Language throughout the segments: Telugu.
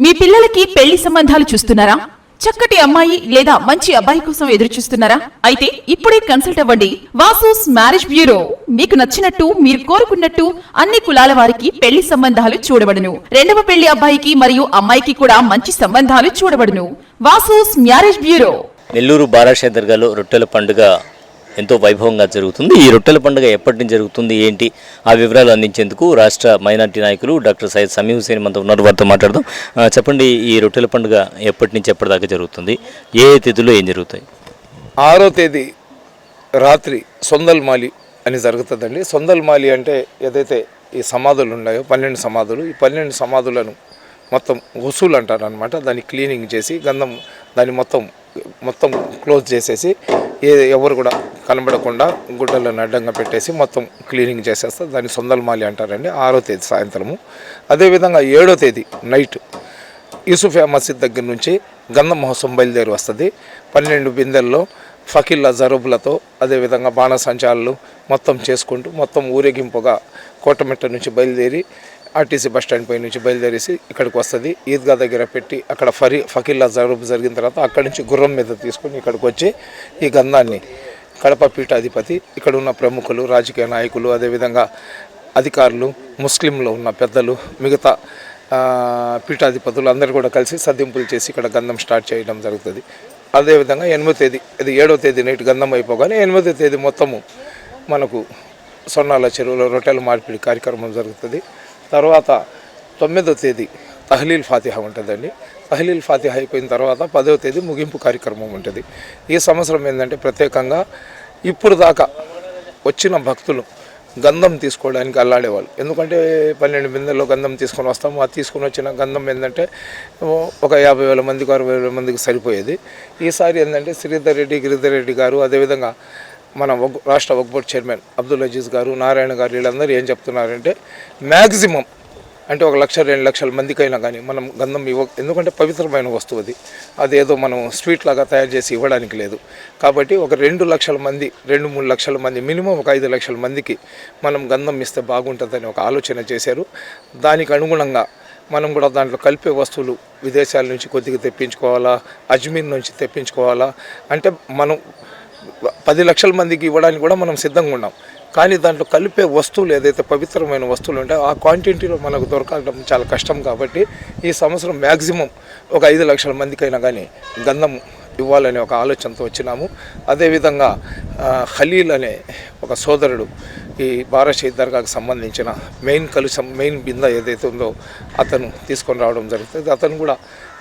మీ పిల్లలకి పెళ్లి సంబంధాలు చూస్తున్నారా? చక్కటి అమ్మాయి లేదా మంచి అబ్బాయి కోసం ఎదురు చూస్తున్నారా? అయితే ఇప్పుడే కన్సల్ట్ అవ్వండి. Vasu's marriage bureau. మీకు నచ్చినట్టు, మీరు కోరుకున్నట్టు అన్ని కులాల వారికి పెళ్లి సంబంధాలు చూడబడును. రెండవ పెళ్లి అబ్బాయికి మరియు అమ్మాయికి కూడా మంచి సంబంధాలు చూడబడును. Vasu's marriage bureau. నెల్లూరు బారాషా దర్గాలో రొట్టెల పండుగ ఎంతో వైభవంగా జరుగుతుంది. ఈ రొట్టెల పండుగ ఎప్పటి నుంచి జరుగుతుంది, ఏంటి, ఆ వివరాలు అందించేందుకు రాష్ట్ర మైనార్టీ నాయకులు డాక్టర్ సయ్యద్ సమీ హుసేన్ మనతో ఉన్నారు. వారితో మాట్లాడదాం. చెప్పండి, ఈ రొట్టెల పండుగ ఎప్పటి నుంచి ఎప్పటిదాకా జరుగుతుంది, ఏ తేదీలో ఏం జరుగుతాయి? 6వ తేదీ రాత్రి సొందల్ మాలి అని జరుగుతుందండి. సొందల్ మాలి అంటే ఏదైతే ఈ సమాధులు ఉన్నాయో 12 సమాధులు, ఈ 12 సమాధులను మొత్తం వసూలు అంటారు అనమాట. దాన్ని క్లీనింగ్ చేసి గంధం దాన్ని మొత్తం క్లోజ్ చేసేసి ఎవరు కూడా కనబడకుండా గుడ్డలను అడ్డంగా పెట్టేసి మొత్తం క్లీనింగ్ చేసేస్తారు. దాన్ని సొందల్ మాలి అంటారండి. 6వ తేదీ సాయంత్రము. అదేవిధంగా 7వ తేదీ నైట్ యూసుఫియా మసీద్ దగ్గర నుంచి గంధం మహోత్సవం బయలుదేరి వస్తుంది. 12 బిందెల్లో ఫకీళ్ళ జరుబులతో అదేవిధంగా బాణసంచాలు మొత్తం చేసుకుంటూ మొత్తం ఊరేగింపుగా కోటమెట్ట నుంచి బయలుదేరి ఆర్టీసీ బస్టాండ్ పై నుంచి బయలుదేరేసి ఇక్కడికి వస్తుంది. ఈద్గా దగ్గర పెట్టి అక్కడ ఫకీళ్ళ జరుబు జరిగిన తర్వాత అక్కడి నుంచి గుర్రం మీద తీసుకొని ఇక్కడికి వచ్చి ఈ గంధాన్ని కడప పీఠాధిపతి, ఇక్కడ ఉన్న ప్రముఖులు, రాజకీయ నాయకులు, అదేవిధంగా అధికారులు, ముస్లింలు ఉన్న పెద్దలు, మిగతా పీఠాధిపతులు అందరూ కూడా కలిసి సద్దింపులు చేసి ఇక్కడ గంధం స్టార్ట్ చేయడం జరుగుతుంది. అదేవిధంగా 8వ తేదీ, ఇది 7వ తేదీ నైట్ గంధం అయిపోగానే 8వ తేదీ మొత్తము మనకు సొన్నాల చెరువులో రొట్టెల మార్పిడి కార్యక్రమం జరుగుతుంది. తర్వాత 9వ తేదీ తహ్లీల్ ఫాతిహా ఉంటుందండి. తహ్లీల్ ఫాతిహా అయిపోయిన తర్వాత 10వ తేదీ ముగింపు కార్యక్రమం ఉంటుంది. ఈ సంవత్సరం ఏంటంటే ప్రత్యేకంగా ఇప్పుడు దాకా వచ్చిన భక్తులు గంధం తీసుకోవడానికి అల్లాడేవాళ్ళు. ఎందుకంటే 12 బిందెల్లో గంధం తీసుకొని వస్తాము. ఆ తీసుకొని వచ్చిన గంధం ఏంటంటే ఒక 50,000 మందికి 60,000 మందికి సరిపోయేది. ఈసారి ఏంటంటే శ్రీధర్ రెడ్డి, గిరిధర్ రెడ్డి గారు, అదేవిధంగా మన రాష్ట్ర వక్ఫ్ బోర్డ్ చైర్మన్ అబ్దుల్ అజీజ్ గారు, నారాయణ గారు, వీళ్ళందరూ ఏం చెప్తున్నారంటే మ్యాక్సిమం అంటే 1,00,000-2 లక్షల మందికైనా కానీ మనం గంధం ఎందుకంటే పవిత్రమైన వస్తువు అది ఏదో మనం స్వీట్ లాగా తయారు చేసి ఇవ్వడానికి లేదు. కాబట్టి ఒక 2 లక్షల మంది, 2-3 లక్షల మంది, మినిమం ఒక 5 లక్షల మందికి మనం గంధం ఇస్తే బాగుంటుందని ఒక ఆలోచన చేశారు. దానికి అనుగుణంగా మనం కూడా దాంట్లో కలిపే వస్తువులు విదేశాల నుంచి కొద్దిగా తెప్పించుకోవాలా, అజ్మీర్ నుంచి తెప్పించుకోవాలా, అంటే మనం 10 లక్షల మందికి ఇవ్వడానికి కూడా మనం సిద్ధంగా ఉన్నాం. కానీ దాంట్లో కలిపే వస్తువులు ఏదైతే పవిత్రమైన వస్తువులు ఉంటాయో ఆ క్వాంటిటీలో మనకు దొరకడం చాలా కష్టం. కాబట్టి ఈ సంవత్సరం మ్యాక్సిమం ఒక 5 లక్షల మందికైనా కానీ గంధం ఇవ్వాలనే ఒక ఆలోచనతో వచ్చినాము. అదేవిధంగా ఖలీల్ అనే ఒక సోదరుడు ఈ బారాషా దర్గాకు సంబంధించిన మెయిన్ బింద ఏదైతే ఉందో అతను తీసుకొని రావడం జరుగుతుంది. అతను కూడా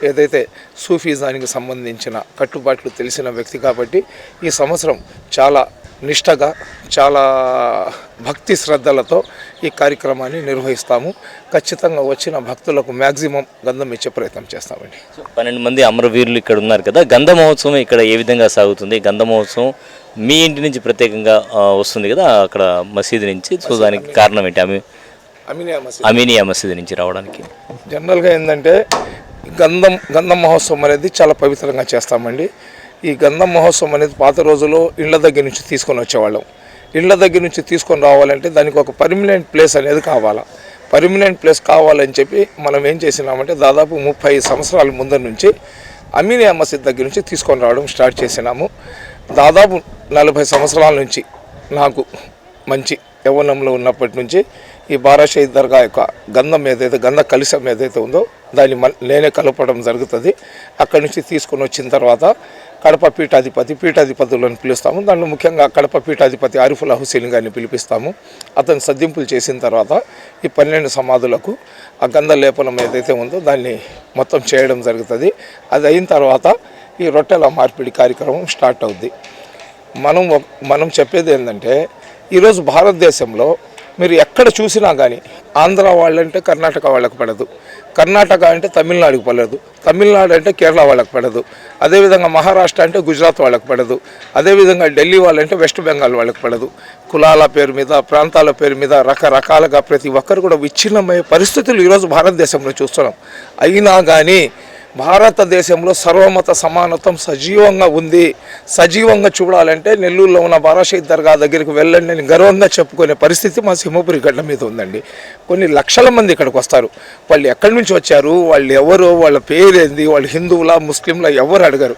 ఏదైతే సూఫీజానికి సంబంధించిన కట్టుబాట్లు తెలిసిన వ్యక్తి కాబట్టి ఈ సంవత్సరం చాలా నిష్టగా, చాలా భక్తి శ్రద్ధలతో ఈ కార్యక్రమాన్ని నిర్వహిస్తాము. ఖచ్చితంగా వచ్చిన భక్తులకు మ్యాక్సిమం గంధం ఇచ్చే ప్రయత్నం చేస్తామండి. 12 మంది అమరవీరులు ఇక్కడ ఉన్నారు కదా, గంధ మహోత్సవం ఇక్కడ ఏ విధంగా సాగుతుంది? గంధ మహోత్సవం మీ ఇంటి నుంచి ప్రత్యేకంగా వస్తుంది కదా, అక్కడ మసీదు నుంచి. సో దానికి కారణం ఏంటి? అమీనియా మసీదు నుంచి రావడానికి జనరల్గా ఏంటంటే గంధం మహోత్సవం అనేది చాలా పవిత్రంగా చేస్తామండి. ఈ గంధం మహోత్సవం అనేది పాత రోజుల్లో ఇళ్ల దగ్గర నుంచి తీసుకొని వచ్చేవాళ్ళం. ఇళ్ల దగ్గర నుంచి తీసుకొని రావాలంటే దానికి ఒక పర్మనెంట్ ప్లేస్ అనేది కావాలా. పర్మనెంట్ ప్లేస్ కావాలని చెప్పి మనం ఏం చేసినామంటే దాదాపు 30 సంవత్సరాల ముందర నుంచి అమీనియా మసీద్ దగ్గర నుంచి తీసుకొని రావడం స్టార్ట్ చేసినాము. దాదాపు 40 సంవత్సరాల నుంచి నాకు మంచి యవ్వనంలో ఉన్నప్పటి నుంచి ఈ బారాషా దర్గా యొక్క గంధం ఏదైతే గంధ కలశం ఏదైతే ఉందో దాన్ని నేనే కలపడం జరుగుతుంది. అక్కడి నుంచి తీసుకొని వచ్చిన తర్వాత కడప పీఠాధిపతులను పిలుస్తాము. దాంట్లో ముఖ్యంగా కడప పీఠాధిపతి ఆరిఫుల్లా హుసేన్ గారిని పిలిపిస్తాము. అతను సద్దింపులు చేసిన తర్వాత ఈ 12 సమాధులకు ఆ గంధ లేపనం ఏదైతే ఉందో దాన్ని మొత్తం చేయడం జరుగుతుంది. అది అయిన తర్వాత ఈ రొట్టెల మార్పిడి కార్యక్రమం స్టార్ట్ అవుద్ది. మనం చెప్పేది ఏంటంటే ఈరోజు భారతదేశంలో మీరు ఎక్కడ చూసినా కానీ ఆంధ్ర వాళ్ళంటే కర్ణాటక వాళ్ళకి పడదు, కర్ణాటక అంటే తమిళనాడుకి పడదు, తమిళనాడు అంటే కేరళ వాళ్ళకి పడదు, అదేవిధంగా మహారాష్ట్ర అంటే గుజరాత్ వాళ్ళకి పడదు, అదేవిధంగా ఢిల్లీ వాళ్ళంటే వెస్ట్ బెంగాల్ వాళ్ళకి పడదు. కులాల పేరు మీద, ప్రాంతాల పేరు మీద రకరకాలుగా ప్రతి ఒక్కరు కూడా విచ్ఛిన్నమయ్యే పరిస్థితులు ఈరోజు భారతదేశంలో చూస్తున్నాం. అయినా కానీ భారతదేశంలో సర్వమత సమానత్వం సజీవంగా ఉంది. సజీవంగా చూడాలంటే నెల్లూరులో ఉన్న బారాషహీద్ దర్గా దగ్గరికి వెళ్ళండి అని గర్వంగా చెప్పుకునే పరిస్థితి మా సింహపురి గడ్డ మీద ఉందండి. కొన్ని లక్షల మంది ఇక్కడికి వస్తారు. వాళ్ళు ఎక్కడి నుంచి వచ్చారు, వాళ్ళు ఎవరు, వాళ్ళ పేరేంది, వాళ్ళు హిందువులా ముస్లింలా ఎవరు అడగరు.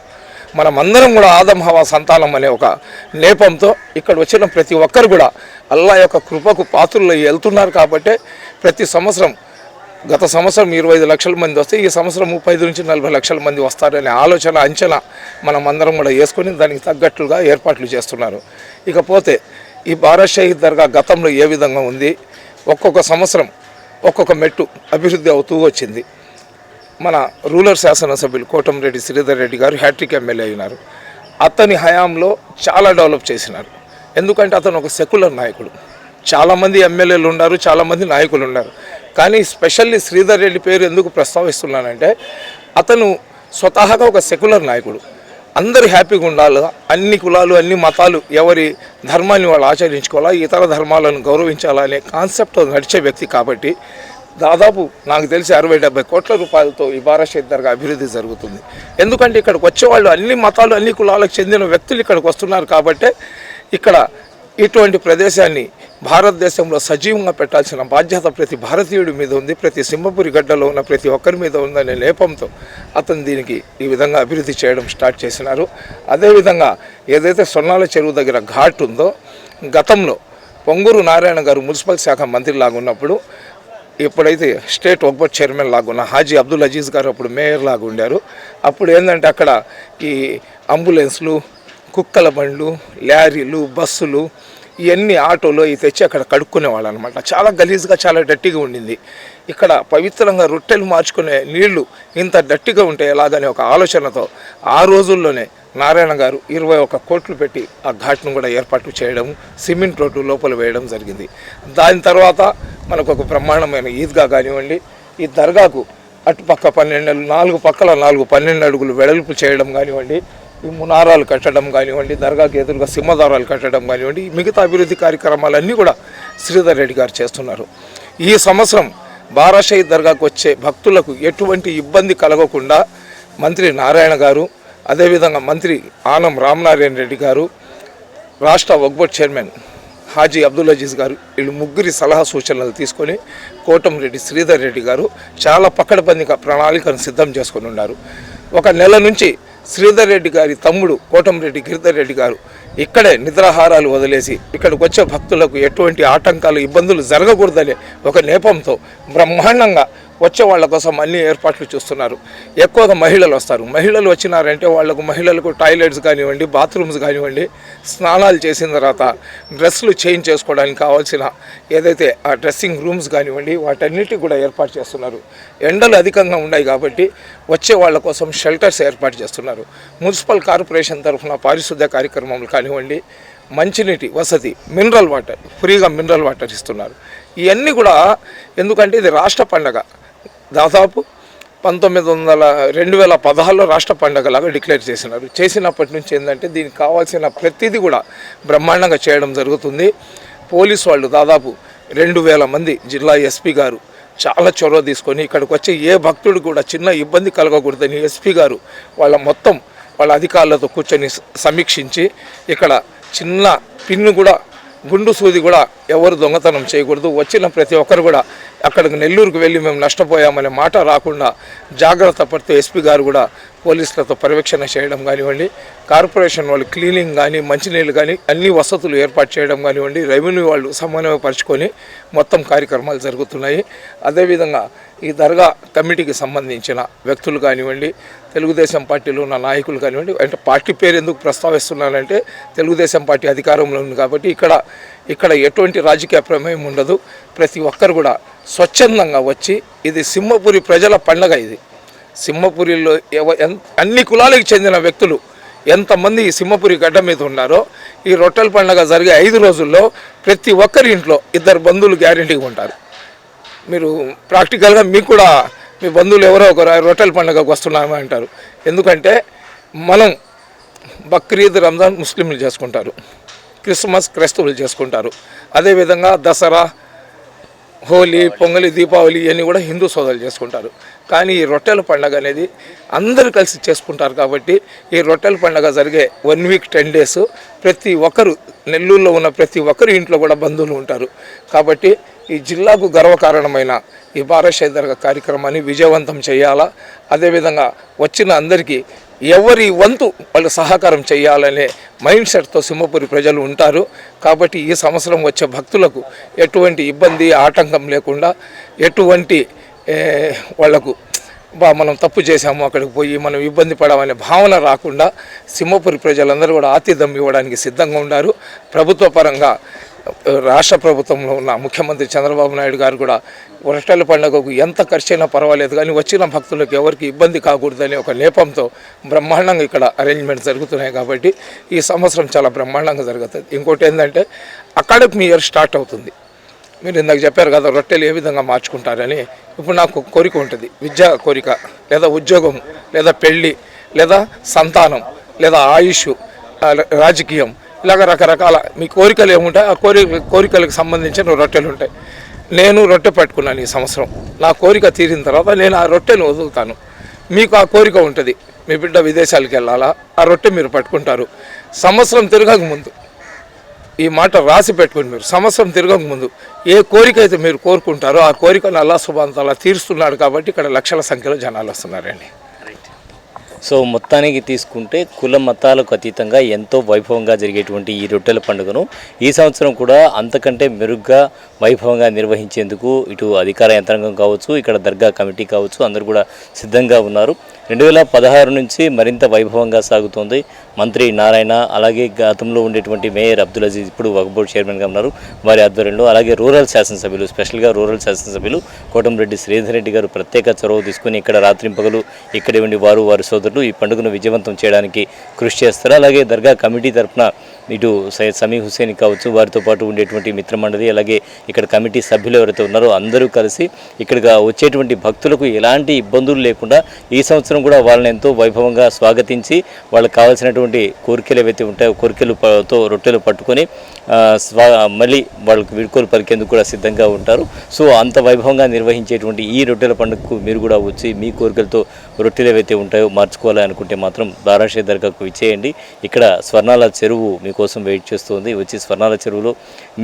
మనమందరం కూడా ఆదం హవా సంతానం అనే ఒక నేపంతో ఇక్కడ వచ్చిన ప్రతి ఒక్కరు కూడా అల్లా యొక్క కృపకు పాత్రలు వెళ్తున్నారు. కాబట్టి ప్రతి సంవత్సరం, గత సంవత్సరం 25 లక్షల మంది వస్తే ఈ సంవత్సరం 35 నుంచి 40 లక్షల మంది వస్తారనే ఆలోచన, అంచనా మనం అందరం కూడా వేసుకొని దానికి తగ్గట్టుగా ఏర్పాట్లు చేస్తున్నారు. ఇకపోతే ఈ బారాషహీద్ దర్గా గతంలో ఏ విధంగా ఉంది, ఒక్కొక్క సంవత్సరం ఒక్కొక్క మెట్టు అభివృద్ధి అవుతూ వచ్చింది. మన రూరల్ శాసనసభ్యులు కోటంరెడ్డి శ్రీధర్ రెడ్డి గారు హ్యాట్రిక్ ఎమ్మెల్యే అయినారు. అతని హయాంలో చాలా డెవలప్ చేసినారు. ఎందుకంటే అతను ఒక సెక్యులర్ నాయకుడు. చాలామంది ఎమ్మెల్యేలు ఉన్నారు, చాలామంది నాయకులు ఉన్నారు. కానీ స్పెషల్లీ శ్రీధర్ రెడ్డి పేరు ఎందుకు ప్రస్తావిస్తున్నానంటే అతను స్వతహాగా ఒక సెక్యులర్ నాయకుడు. అందరూ హ్యాపీగా ఉండాలి, అన్ని కులాలు అన్ని మతాలు ఎవరి ధర్మాన్ని వాళ్ళు ఆచరించుకోవాలా, ఇతర ధర్మాలను గౌరవించాలా అనే కాన్సెప్ట్ నడిచే వ్యక్తి. కాబట్టి దాదాపు నాకు తెలిసి 60-70 కోట్ల రూపాయలతో ఈ బారాషహీద్ దర్గా అభివృద్ధి జరుగుతుంది. ఎందుకంటే ఇక్కడికి వచ్చేవాళ్ళు అన్ని మతాలు అన్ని కులాలకు చెందిన వ్యక్తులు ఇక్కడికి వస్తున్నారు. కాబట్టి ఇక్కడ ఇటువంటి ప్రదేశాన్ని భారతదేశంలో సజీవంగా పెట్టాల్సిన బాధ్యత ప్రతి భారతీయుడి మీద ఉంది, ప్రతి సింహపురి గడ్డలో ఉన్న ప్రతి ఒక్కరి మీద ఉందనే నేపంతో అతను దీనికి ఈ విధంగా అభివృద్ధి చేయడం స్టార్ట్ చేసినారు. అదేవిధంగా ఏదైతే సొన్నాల చెరువు దగ్గర ఘాట్ ఉందో, గతంలో పొంగూరు నారాయణ గారు మున్సిపల్ శాఖ మంత్రి లాగా ఉన్నప్పుడు, ఎప్పుడైతే స్టేట్ వక్ఫ్ చైర్మన్ లాగా ఉన్న హాజీ అబ్దుల్ అజీజ్ గారు అప్పుడు మేయర్ లాగా ఉండారు. అప్పుడు ఏంటంటే అక్కడ ఈ అంబులెన్స్లు, కుక్కల బండ్లు, లారీలు, బస్సులు, ఇవన్నీ ఆటోలో ఇవి తెచ్చి అక్కడ కడుక్కునేవాళ్ళు అనమాట. చాలా గలీజ్గా, చాలా డట్టిగా ఉండింది. ఇక్కడ పవిత్రంగా రొట్టెలు మార్చుకునే నీళ్లు ఇంత డట్టిగా ఉంటే ఎలాగనే ఒక ఆలోచనతో ఆ రోజుల్లోనే నారాయణ గారు 21 కోట్లు పెట్టి ఆ ఘాట్ను కూడా ఏర్పాటు చేయడం, సిమెంట్ రోడ్డు లోపల వేయడం జరిగింది. దాని తర్వాత మనకు ఒక బ్రహ్మాండమైన ఈద్గా కానివ్వండి, ఈ దర్గాకు అటుపక్క 4 పక్కల 12 అడుగులు వెడల్పు చేయడం కానివ్వండి, ఈ మునారాలు కట్టడం కానివ్వండి, దర్గాకి ఎదురుగా సింహదారాలు కట్టడం కానివ్వండి, మిగతా అభివృద్ధి కార్యక్రమాలన్నీ కూడా శ్రీధర్ రెడ్డి గారు చేస్తున్నారు. ఈ సంవత్సరం బారాషహీద్ దర్గాకు వచ్చే భక్తులకు ఎటువంటి ఇబ్బంది కలగకుండా మంత్రి నారాయణ గారు, అదేవిధంగా మంత్రి ఆనం రామనారాయణ రెడ్డి గారు, రాష్ట్ర వక్ఫ్ చైర్మన్ హాజీ అబ్దుల్ అజీజ్ గారు, వీళ్ళు ముగ్గురి సలహా సూచనలు తీసుకొని కోటంరెడ్డి శ్రీధర్ రెడ్డి గారు చాలా పకడ్బందీగా ప్రణాళికను సిద్ధం చేసుకొని ఉన్నారు. ఒక నెల నుంచి శ్రీధర్ రెడ్డి గారి తమ్ముడు కోటంరెడ్డి గిరిధర్ రెడ్డి గారు ఇక్కడే నిద్రాహారాలు వదిలేసి ఇక్కడికి వచ్చే భక్తులకు ఎటువంటి ఆటంకాలు, ఇబ్బందులు జరగకూడదనే ఒక నేపంతో బ్రహ్మాండంగా వచ్చే వాళ్ళ కోసం అన్ని ఏర్పాట్లు చూస్తున్నారు. ఎక్కువగా మహిళలు వస్తారు. మహిళలు వచ్చినారంటే మహిళలకు టాయిలెట్స్ కానివ్వండి, బాత్రూమ్స్ కానివ్వండి, స్నానాలు చేసిన తర్వాత డ్రెస్సులు చేంజ్ చేసుకోవడానికి కావాల్సిన ఏదైతే ఆ డ్రెస్సింగ్ రూమ్స్ కానివ్వండి, వాటన్నిటికి కూడా ఏర్పాటు చేస్తున్నారు. ఎండలు అధికంగా ఉన్నాయి కాబట్టి వచ్చే వాళ్ళ కోసం షెల్టర్స్ ఏర్పాటు చేస్తున్నారు. మున్సిపల్ కార్పొరేషన్ తరఫున పారిశుద్ధ్య కార్యక్రమాలు కానివ్వండి, మంచినీటి వసతి, మినరల్ వాటర్, ఫ్రీగా మినరల్ వాటర్ ఇస్తున్నారు. ఇవన్నీ కూడా ఎందుకంటే ఇది రాష్ట్ర పండగ. దాదాపు 2016లో రాష్ట్ర పండగలాగా డిక్లేర్ చేసినారు. చేసినప్పటి నుంచి ఏంటంటే దీనికి కావాల్సిన ప్రతిదీ కూడా బ్రహ్మాండంగా చేయడం జరుగుతుంది. పోలీసు వాళ్ళు దాదాపు 2000 మంది, జిల్లా ఎస్పీ గారు చాలా చొరవ తీసుకొని ఇక్కడికి వచ్చే ఏ భక్తుడు కూడా చిన్న ఇబ్బంది కలగకూడదని ఎస్పీ గారు వాళ్ళ అధికారులతో కూర్చొని సమీక్షించి ఇక్కడ చిన్న పిన్ను కూడా, గుండు సూది కూడా ఎవరు దొంగతనం చేయకూడదు, వచ్చిన ప్రతి ఒక్కరు కూడా అక్కడికి నెల్లూరుకు వెళ్ళి మేము నష్టపోయామనే మాట రాకుండా జాగ్రత్త పడుతూ ఎస్పీ గారు కూడా పోలీసులతో పర్యవేక్షణ చేయడం కానివ్వండి, కార్పొరేషన్ వాళ్ళు క్లీనింగ్ కానీ, మంచినీళ్ళు కానీ అన్ని వసతులు ఏర్పాటు చేయడం కానివ్వండి, రెవెన్యూ వాళ్ళు సమన్వయపరుచుకొని మొత్తం కార్యక్రమాలు జరుగుతున్నాయి. అదేవిధంగా ఈ దర్గా కమిటీకి సంబంధించిన వ్యక్తులు కానివ్వండి, తెలుగుదేశం పార్టీలో ఉన్న నాయకులు కానివ్వండి, అంటే పార్టీ పేరు ఎందుకు ప్రస్తావిస్తున్నానంటే తెలుగుదేశం పార్టీ అధికారంలో ఉంది కాబట్టి ఇక్కడ ఎటువంటి రాజకీయ ప్రమేయం ఉండదు. ప్రతి ఒక్కరు కూడా స్వచ్ఛందంగా వచ్చి, ఇది సింహపురి ప్రజల పండగ. ఇది సింహపురిలో అన్ని కులాలకు చెందిన వ్యక్తులు ఎంతమంది ఈ సింహపురి గడ్డ మీద ఉన్నారో, ఈ రొట్టెల పండగ జరిగే 5 రోజుల్లో ప్రతి ఒక్కరి ఇంట్లో 2 బంధువులు గ్యారెంటీగా ఉంటారు. మీరు ప్రాక్టికల్గా మీకు కూడా మీ బంధువులు ఎవరో ఒకరు రొట్టెల పండుగకు వస్తున్నామని అంటారు. ఎందుకంటే మనం బక్రీద్, రంజాన్ ముస్లింలు చేసుకుంటారు, క్రిస్మస్ క్రైస్తవులు చేసుకుంటారు, అదేవిధంగా దసరా, హోలీ, పొంగలి, దీపావళి ఇవన్నీ కూడా హిందూ సోదరులు చేసుకుంటారు. కానీ ఈ రొట్టెల పండుగ అనేది అందరూ కలిసి చేసుకుంటారు కాబట్టి ఈ రొట్టెల పండుగ జరిగే 1 వీక్ 10 డేస్ ప్రతి ఒక్కరు నెల్లూరులో ఉన్న ప్రతి ఒక్కరు ఇంట్లో కూడా బంధువులు ఉంటారు. కాబట్టి ఈ జిల్లాకు గర్వకారణమైన ఈ బారాషాయి దర్గా కార్యక్రమాన్ని విజయవంతం చేయాలా, అదేవిధంగా వచ్చిన అందరికీ ఎవరి వంతు వాళ్ళు సహకారం చేయాలనే మైండ్ సెట్తో సింహపురి ప్రజలు ఉంటారు. కాబట్టి ఈ సంవత్సరం వచ్చే భక్తులకు ఎటువంటి ఇబ్బంది ఆటంకం లేకుండా, ఎటువంటి వాళ్లకు మనం తప్పు చేశాము అక్కడికి పోయి మనం ఇబ్బంది పడమనే భావన రాకుండా సింహపురి ప్రజలందరూ కూడా ఆతిథ్యం ఇవ్వడానికి సిద్ధంగా ఉన్నారు. ప్రభుత్వ పరంగా రాష్ట్ర ప్రభుత్వంలో ఉన్న ముఖ్యమంత్రి చంద్రబాబు నాయుడు గారు కూడా రొట్టెల పండుగకు ఎంత ఖర్చైనా పర్వాలేదు కానీ వచ్చిన భక్తులకు ఎవరికి ఇబ్బంది కాకూడదని ఒక నేపంతో బ్రహ్మాండంగా ఇక్కడ అరేంజ్మెంట్స్ జరుగుతున్నాయి. కాబట్టి ఈ సంవత్సరం చాలా బ్రహ్మాండంగా జరుగుతుంది. ఇంకోటి ఏంటంటే అకాడమిక్ ఇయర్ స్టార్ట్ అవుతుంది. మీరు ఇందాక చెప్పారు కదా రొట్టెలు ఏ విధంగా మార్చుకుంటారని. ఇప్పుడు నాకు కోరిక ఉంటుంది, విద్యా కోరిక లేదా ఉద్యోగం లేదా పెళ్ళి లేదా సంతానం లేదా ఆయుష్, రాజకీయం, ఇలాగ రకరకాల మీ కోరికలు ఏముంటాయి ఆ కోరికలకు సంబంధించిన రొట్టెలు ఉంటాయి. నేను రొట్టె పట్టుకున్నాను ఈ సంవత్సరం. నా కోరిక తీరిన తర్వాత నేను ఆ రొట్టెను వదులుతాను. మీకు ఆ కోరిక ఉంటుంది, మీ బిడ్డ విదేశాలకు వెళ్ళాలా, ఆ రొట్టె మీరు పట్టుకుంటారు. సంవత్సరం తిరగక ముందు ఈ మాట రాసి పెట్టుకుని మీరు సంవత్సరం తిరగక ముందు ఏ కోరిక అయితే మీరు కోరుకుంటారో ఆ కోరికను అల్లాహ్ సుబ్హానహు తఆలా తీరుస్తున్నాడు. కాబట్టి ఇక్కడ లక్షల సంఖ్యలో జనాలు వస్తున్నారండి. సో మొత్తానికి తీసుకుంటే కుల మతాలకు అతీతంగా ఎంతో వైభవంగా జరిగేటువంటి ఈ రొట్టెల పండుగను ఈ సంవత్సరం కూడా అంతకంటే మెరుగ్గా వైభవంగా నిర్వహించేందుకు ఇటు అధికార యంత్రాంగం కావచ్చు, ఇక్కడ దర్గా కమిటీ కావచ్చు, అందరూ కూడా సిద్ధంగా ఉన్నారు. 2016 నుంచి మరింత వైభవంగా సాగుతోంది. మంత్రి నారాయణ, అలాగే గతంలో ఉండేటువంటి మేయర్ అబ్దుల్ అజీజ్ ఇప్పుడు వక్ఫ్ బోర్డు చైర్మన్గా ఉన్నారు, వారి ఆధ్వర్యంలో, అలాగే రూరల్ శాసనసభ్యులు, స్పెషల్గా రూరల్ శాసనసభ్యులు కోటంరెడ్డి శ్రీధర్ రెడ్డి గారు ప్రత్యేక చొరవ తీసుకుని ఇక్కడ రాత్రింపగలు ఇక్కడే ఉండి వారి సోదరులు ఈ పండుగను విజయవంతం చేయడానికి కృషి చేస్తారు. అలాగే దర్గా కమిటీ తరఫున ఇటు సయ్యద్ సమీ హుసేన్ కావచ్చు, వారితో పాటు ఉండేటువంటి మిత్రమండలి, అలాగే ఇక్కడ కమిటీ సభ్యులు ఎవరైతే ఉన్నారో అందరూ కలిసి ఇక్కడికి వచ్చేటువంటి భక్తులకు ఎలాంటి ఇబ్బందులు లేకుండా ఈ సంవత్సరం కూడా వాళ్ళని ఎంతో వైభవంగా స్వాగతించి వాళ్ళకి కావాల్సినటువంటి కోరికలు ఏవైతే ఉంటాయో కోరికలతో రొట్టెలు పట్టుకొని మళ్ళీ వాళ్ళకి వీడ్కోలు పలికేందుకు కూడా సిద్ధంగా ఉంటారు. సో అంత వైభవంగా నిర్వహించేటువంటి ఈ రొట్టెల పండుగకు మీరు కూడా వచ్చి మీ కోరికలతో రొట్టెలు ఏవైతే ఉంటాయో మార్చుకోవాలి అనుకుంటే మాత్రం బారాషాయి దర్గాకు ఇచ్చేయండి. ఇక్కడ స్వర్ణాల చెరువు మీకోసం వెయిట్ చేస్తుంది. వచ్చి స్వర్ణాల చెరువులో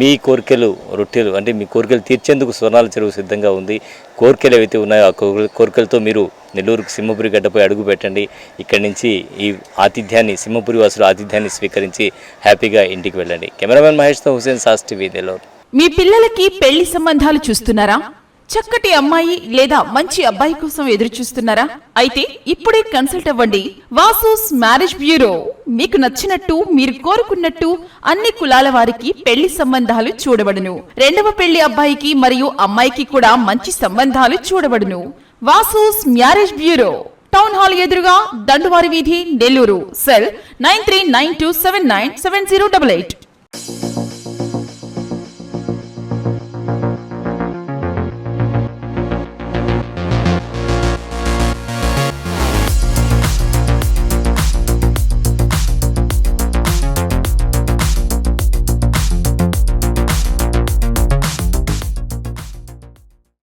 మీ కోరికలు రొట్టెలు అంటే మీ కోరికలు తీర్చేందుకు స్వర్ణాల చెరువు సిద్ధంగా ఉంది. కోరికలు ఏవైతే ఉన్నాయో ఆ కోరికలతో మీరు నెల్లూరుకు సింహపురి గడ్డపై అడుగు పెట్టండి. ఇక్కడి నుంచి ఈ ఆతిథ్యాన్ని సింహపురి వాసుల ఆతిథ్యాన్ని స్వీకరించి హ్యాపీగా ఇంటికి వెళ్ళండి. కెమెరామెన్ మహేష్తో హుసేన్, సాస్ టీవీ, నెల్లూరు. మీ పిల్లలకి పెళ్లి సంబంధాలు చూస్తున్నారా? చక్కటి అమ్మాయి లేదా మంచి అబ్బాయి కోసం ఎదురు చూస్తున్నారా? అయితే ఇప్పుడే కన్సల్ట్ అవ్వండి. వాసూస్ మ్యారేజ్ బ్యూరో మీకు నచ్చినట్టు మీరు కోరుకున్నట్టు అన్ని కులాల వారికి పెళ్లి సంబంధాలు చూడబడును. రెండవ పెళ్లి అబ్బాయికి మరియు అమ్మాయికి కూడా మంచి సంబంధాలు చూడబడును. Vasu's marriage bureau, town hall ఎదురుగా, దండువారి వీధి, నెల్లూరు. సెల్ 9392797088.